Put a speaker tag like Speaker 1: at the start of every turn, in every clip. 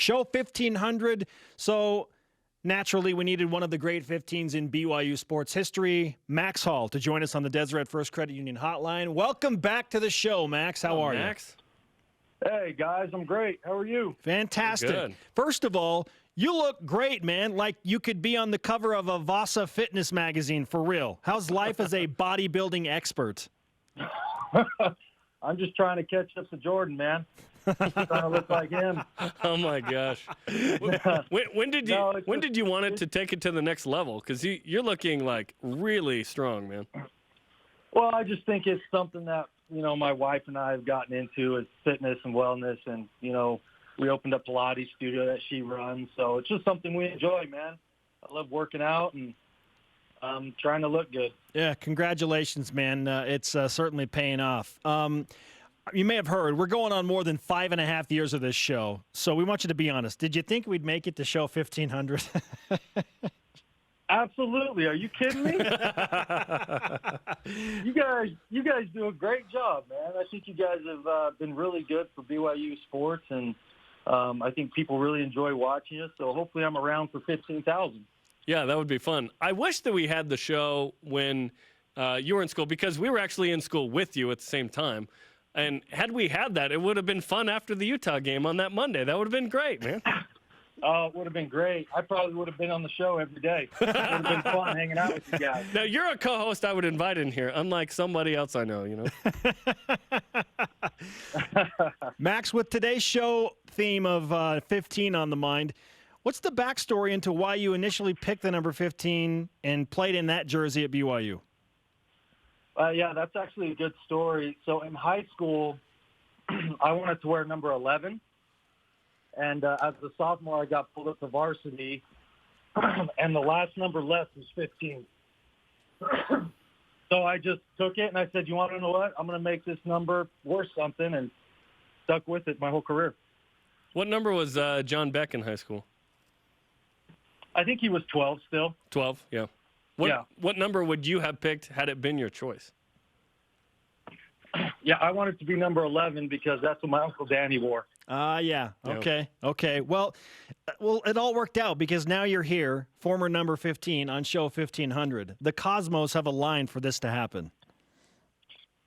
Speaker 1: Show 1500. So naturally, we needed one of the great 15s in BYU sports history, Max Hall, to join us on the Deseret First Credit Union hotline. Welcome back to the show, Max. How are
Speaker 2: Max?
Speaker 1: you?
Speaker 3: Hey, guys. I'm great. How are you?
Speaker 1: Fantastic.
Speaker 2: Good.
Speaker 1: First of all, you look great, man. Like you could be on the cover of a Vasa fitness magazine for real. How's life as a bodybuilding expert?
Speaker 3: I'm just trying to catch up to Jordan, man. Trying to look like him.
Speaker 2: Oh my gosh! When did you want it to take it to the next level? Because you're looking like really strong, man.
Speaker 3: Well, I just think it's something that my wife and I have gotten into is fitness and wellness, and we opened up Pilates studio that she runs, so it's just something we enjoy, man. I love working out and trying to look good.
Speaker 1: Yeah, congratulations, man. It's certainly paying off. You may have heard, we're going on more than 5.5 years of this show, so we want you to be honest. Did you think we'd make it to show 1500?
Speaker 3: Absolutely. Are you kidding me? You guys do a great job, man. I think you guys have been really good for BYU sports, and I think people really enjoy watching us, so hopefully I'm around for 15,000.
Speaker 2: Yeah, that would be fun. I wish that we had the show when you were in school, because we were actually in school with you at the same time. And had we had that, it would have been fun after the Utah game on that Monday. That would have been great, man.
Speaker 3: Oh, it would have been great. I probably would have been on the show every day. It would have been fun hanging out with you guys.
Speaker 2: Now, you're a co-host I would invite in here, unlike somebody else I know,
Speaker 1: Max, with today's show theme of 15 on the mind, what's the backstory into why you initially picked the number 15 and played in that jersey at BYU?
Speaker 3: Yeah, that's actually a good story. So in high school, I wanted to wear number 11. And as a sophomore, I got pulled up to varsity. And the last number left was 15. So I just took it and I said, you want to know what? I'm going to make this number worth something, and stuck with it my whole career.
Speaker 2: What number was John Beck in high school?
Speaker 3: I think he was 12 still.
Speaker 2: 12, yeah. What number would you have picked had it been your choice?
Speaker 3: Yeah, I wanted to be number 11 because that's what my Uncle Danny wore.
Speaker 1: Yeah. Okay. Well, it all worked out because now you're here, former number 15 on show 1500. The cosmos have aligned for this to happen.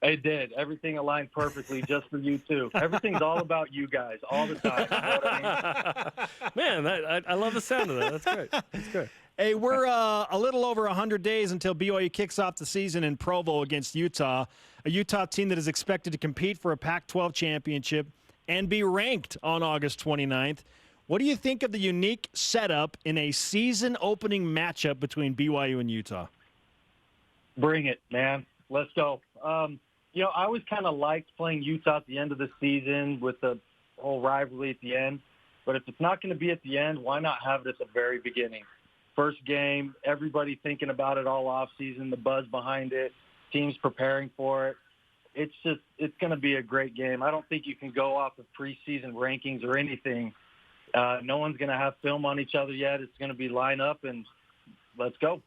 Speaker 3: It did. Everything aligned perfectly just for you, too. Everything's all about you guys all the time. You know what I
Speaker 2: mean? Man, I love the sound of that. That's great. That's great.
Speaker 1: Hey, we're a little over 100 days until BYU kicks off the season in Provo against Utah, a Utah team that is expected to compete for a Pac-12 championship and be ranked on August 29th. What do you think of the unique setup in a season-opening matchup between BYU and Utah?
Speaker 3: Bring it, man. Let's go. I always kind of liked playing Utah at the end of the season with the whole rivalry at the end. But if it's not going to be at the end, why not have it at the very beginning? First game, everybody thinking about it all offseason, the buzz behind it, teams preparing for it. It's going to be a great game. I don't think you can go off of preseason rankings or anything. No one's going to have film on each other yet. It's going to be line up, and let's go.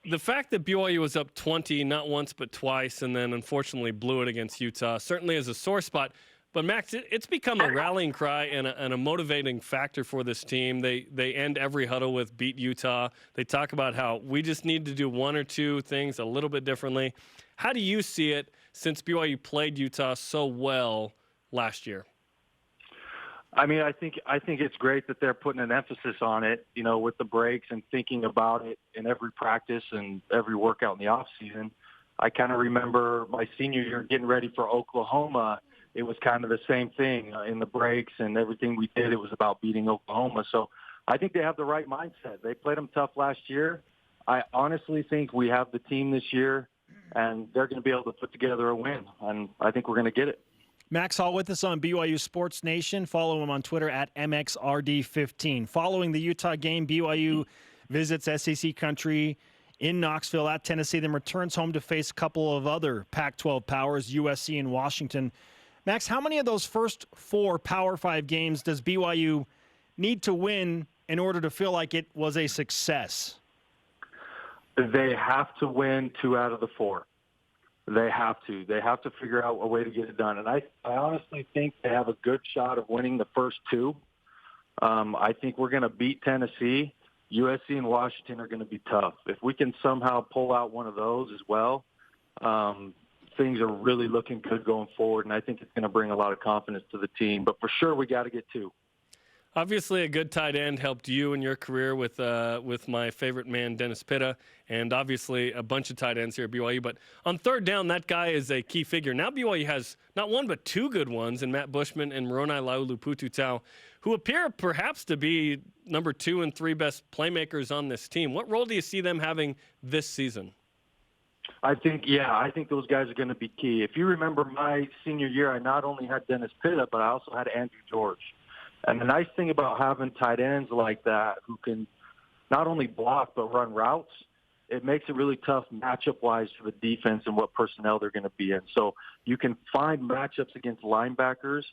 Speaker 2: The fact that BYU was up 20 not once but twice and then unfortunately blew it against Utah certainly is a sore spot. But, Max, it's become a rallying cry and a motivating factor for this team. They end every huddle with beat Utah. They talk about how we just need to do one or two things a little bit differently. How do you see it since BYU played Utah so well last year?
Speaker 3: I mean, I think it's great that they're putting an emphasis on it, with the breaks and thinking about it in every practice and every workout in the off season. I kind of remember my senior year getting ready for Oklahoma. It was kind of the same thing in the breaks and everything we did. It was about beating Oklahoma. So I think they have the right mindset. They played them tough last year. I honestly think we have the team this year, and they're going to be able to put together a win. And I think we're going to get it.
Speaker 1: Max Hall with us on BYU Sports Nation. Follow him on Twitter at MXRD15. Following the Utah game, BYU visits SEC country in Knoxville at Tennessee, then returns home to face a couple of other Pac-12 powers, USC and Washington. Max, how many of those first 4 Power 5 games does BYU need to win in order to feel like it was a success?
Speaker 3: They have to win 2 out of the 4. They have to. They have to figure out a way to get it done. And I honestly think they have a good shot of winning the first 2. I think we're going to beat Tennessee. USC and Washington are going to be tough. If we can somehow pull out one of those as well, things are really looking good going forward, and I think it's going to bring a lot of confidence to the team. But for sure, we got to get 2.
Speaker 2: Obviously, a good tight end helped you in your career with my favorite man, Dennis Pitta, and obviously a bunch of tight ends here at BYU. But on third down, that guy is a key figure. Now BYU has not one but 2 good ones in Matt Bushman and Moroni Laulu-Pututau, who appear perhaps to be number 2 and 3 best playmakers on this team. What role do you see them having this season?
Speaker 3: I think those guys are going to be key. If you remember my senior year, I not only had Dennis Pitta, but I also had Andrew George. And the nice thing about having tight ends like that who can not only block but run routes, it makes it really tough matchup-wise for the defense and what personnel they're going to be in. So you can find matchups against linebackers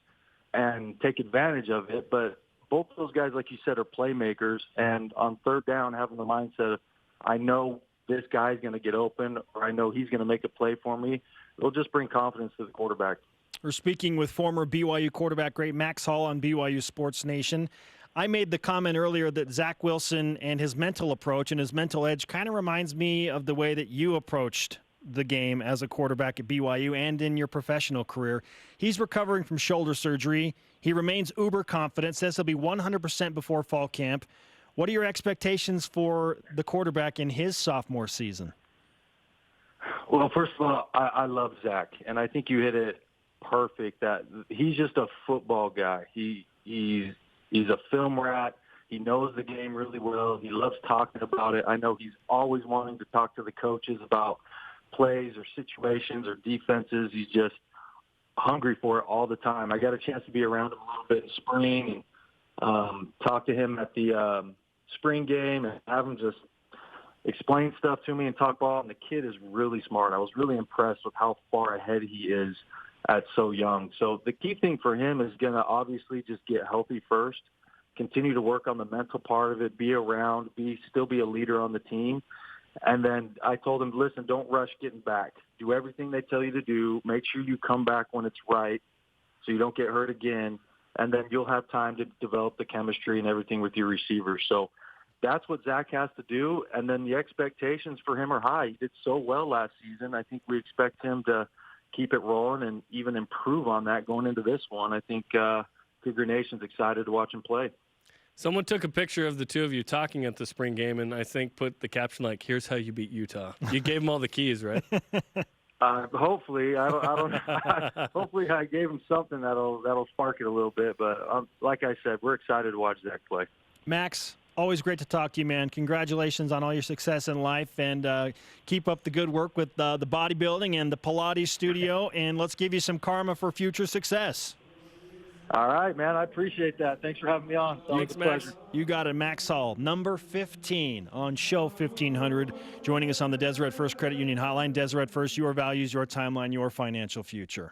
Speaker 3: and take advantage of it, but both of those guys, like you said, are playmakers. And on third down, having the mindset of, I know this guy's going to get open, or I know he's going to make a play for me, it'll just bring confidence to the quarterback.
Speaker 1: We're speaking with former BYU quarterback great Max Hall on BYU Sports Nation. I made the comment earlier that Zach Wilson and his mental approach and his mental edge kind of reminds me of the way that you approached the game as a quarterback at BYU and in your professional career. He's recovering from shoulder surgery. He remains uber confident, says he'll be 100% before fall camp. What are your expectations for the quarterback in his sophomore season?
Speaker 3: Well, first of all, I love Zach, and I think you hit it perfect. That he's just a football guy. He's a film rat. He knows the game really well. He loves talking about it. I know he's always wanting to talk to the coaches about plays or situations or defenses. He's just hungry for it all the time. I got a chance to be around him a little bit in spring and talk to him at the spring game and have him just explain stuff to me and talk ball. And the kid is really smart. I was really impressed with how far ahead he is at so young. So the key thing for him is going to obviously just get healthy first, continue to work on the mental part of it, be around, still be a leader on the team. And then I told him, listen, don't rush getting back. Do everything they tell you to do. Make sure you come back when it's right so you don't get hurt again. And then you'll have time to develop the chemistry and everything with your receivers. So that's what Zach has to do. And then the expectations for him are high. He did so well last season. I think we expect him to keep it rolling and even improve on that going into this one. I think Cougar Nation's excited to watch him play.
Speaker 2: Someone took a picture of the two of you talking at the spring game, and I think put the caption like, "Here's how you beat Utah." You gave him all the keys, right?
Speaker 3: Hopefully, I don't. Hopefully, I gave him something that'll spark it a little bit. But like I said, we're excited to watch Zach play.
Speaker 1: Max, always great to talk to you, man. Congratulations on all your success in life, and keep up the good work with the bodybuilding and the Pilates studio. And let's give you some karma for future success.
Speaker 3: All right, man. I appreciate that. Thanks for having me on.
Speaker 2: Thanks, Max.
Speaker 1: You got it. Max Hall, number 15 on show 1500, joining us on the Deseret First Credit Union Hotline. Deseret First, your values, your timeline, your financial future.